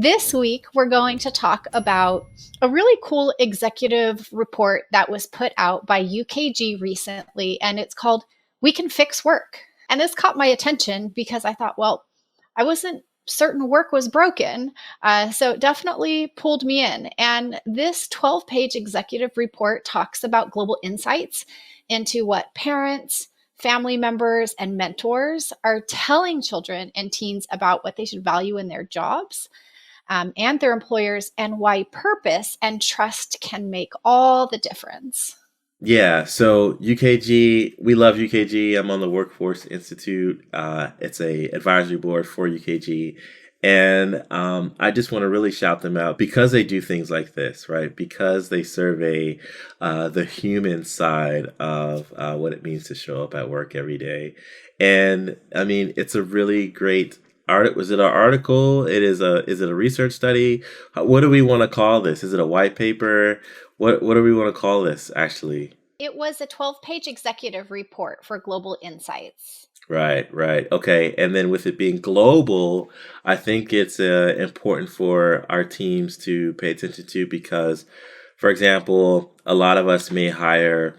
This week, we're going to talk about a really cool executive report that was put out by UKG recently, and it's called We Can Fix Work. And this caught my attention because I thought, well, I wasn't certain work was broken. So it definitely pulled me in. And this 12-page executive report talks about global insights into what parents, family members, and mentors are telling children and teens about what they should value in their jobs and their employers, and why purpose and trust can make all the difference. Yeah, so UKG, we love UKG. I'm on the Workforce Institute. It's a advisory board for UKG. And I just want to really shout them out because they do things like this, right? Because they survey the human side of what it means to show up at work every day. And I mean, it's a really great art. Was it an article? Is it a research study? What do we want to call this? Is it a white paper? What do we want to call this actually? It was a 12-page executive report for Global Insights. Right, right. Okay. And then with it being global, I think it's important for our teams to pay attention to because, for example, a lot of us may hire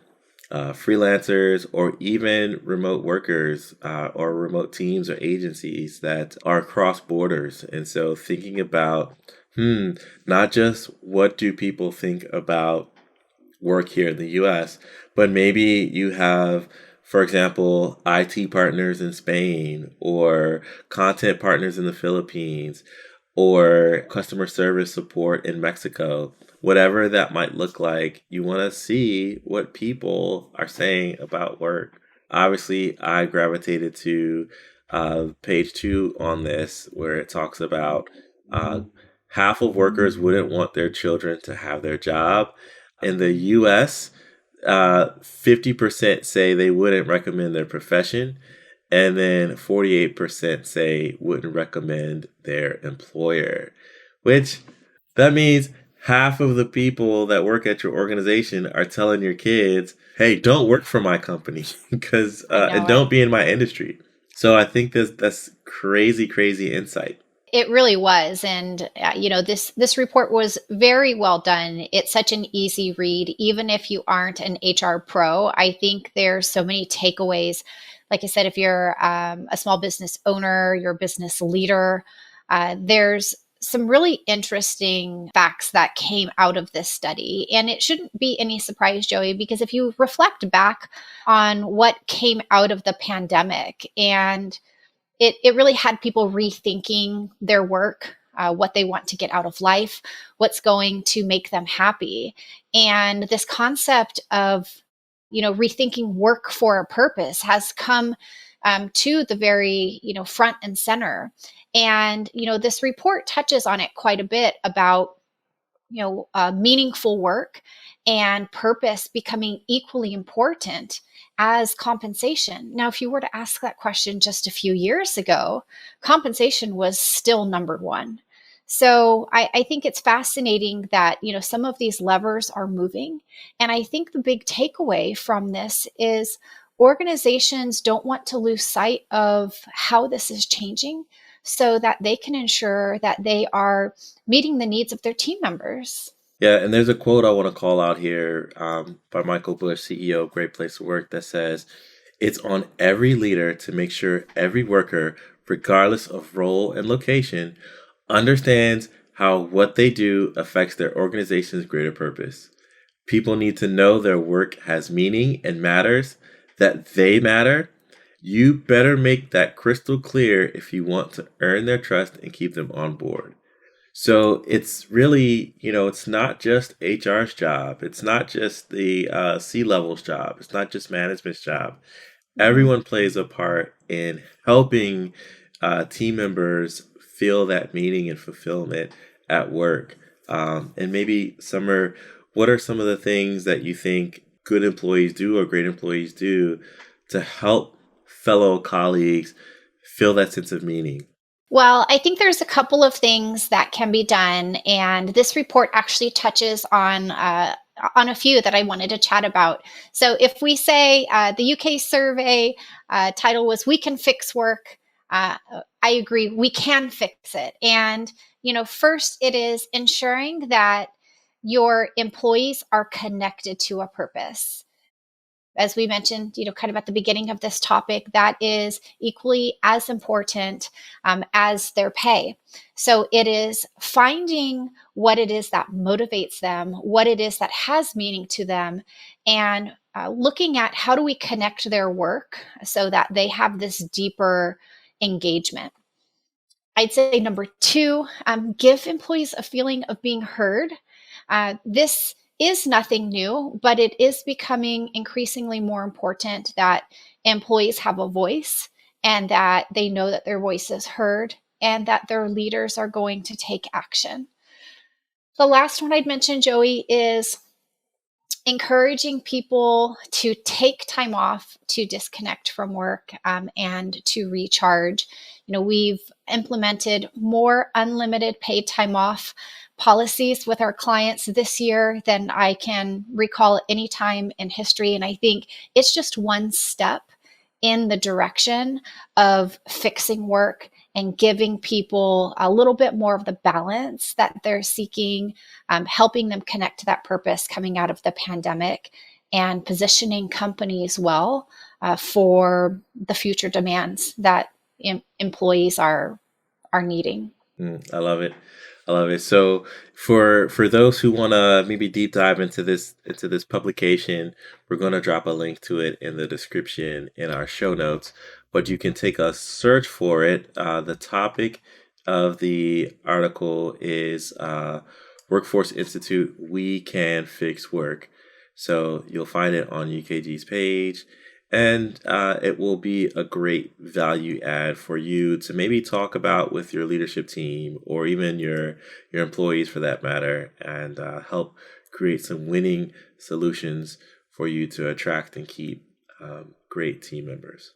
freelancers or even remote workers or remote teams or agencies that are across borders. And so thinking about, not just what do people think about work here in the US, but maybe you have, for example, IT partners in Spain or content partners in the Philippines or customer service support in Mexico. Whatever that might look like, you want to see what people are saying about work. Obviously, I gravitated to page 2 on this, where it talks about uh, half of workers wouldn't want their children to have their job. In the US, 50% say they wouldn't recommend their profession, and then 48% say wouldn't recommend their employer, which that means half of the people that work at your organization are telling your kids, hey, don't work for my company because I and know it. don't be in my industry. So I think that's crazy, crazy insight. It really was, and this report was very well done. It's such an easy read, even if you aren't an HR pro. I think there's so many takeaways. Like I said, if you're a small business owner, you're a business leader, there's some really interesting facts that came out of this study. And it shouldn't be any surprise, Joey, because if you reflect back on what came out of the pandemic, and it really had people rethinking their work, what they want to get out of life, what's going to make them happy. And this concept of, rethinking work for a purpose has come to the very, front and center. And, this report touches on it quite a bit about meaningful work and purpose becoming equally important as compensation. Now, if you were to ask that question just a few years ago, compensation was still number one. So I think it's fascinating that some of these levers are moving, and I think the big takeaway from this is organizations don't want to lose sight of how this is changing, so that they can ensure that they are meeting the needs of their team members. Yeah, and there's a quote I want to call out here by Michael Bush, CEO of Great Place to Work, that says, it's on every leader to make sure every worker, regardless of role and location, understands how what they do affects their organization's greater purpose. People need to know their work has meaning and matters, that they matter. You better make that crystal clear if you want to earn their trust and keep them on board. So it's really, it's not just HR's job. It's not just the C-level's job. It's not just management's job. Mm-hmm. Everyone plays a part in helping team members feel that meaning and fulfillment at work. And maybe, Summer, what are some of the things that you think good employees do or great employees do to help fellow colleagues feel that sense of meaning? Well, I think there's a couple of things that can be done, and this report actually touches on a few that I wanted to chat about. So, if we say the UK survey title was "We Can Fix Work," I agree, we can fix it, and First it is ensuring that your employees are connected to a purpose. As we mentioned, kind of at the beginning of this topic, that is equally as important as their pay. So it is finding what it is that motivates them, what it is that has meaning to them, and looking at how do we connect their work so that they have this deeper engagement. I'd say number two, give employees a feeling of being heard. This is nothing new, but it is becoming increasingly more important that employees have a voice and that they know that their voice is heard and that their leaders are going to take action. The last one I'd mention, Joey, is encouraging people to take time off to disconnect from work and to recharge. We've implemented more unlimited paid time off policies with our clients this year than I can recall at any time in history. And I think it's just one step in the direction of fixing work and giving people a little bit more of the balance that they're seeking, helping them connect to that purpose coming out of the pandemic, and positioning companies well for the future demands that employees are needing. I love it. I love it. So for those who want to maybe deep dive into this publication, we're going to drop a link to it in the description in our show notes. But you can take a search for it. The topic of the article is Workforce Institute: We Can Fix Work. So you'll find it on UKG's page. And it will be a great value add for you to maybe talk about with your leadership team or even your employees for that matter, and help create some winning solutions for you to attract and keep great team members.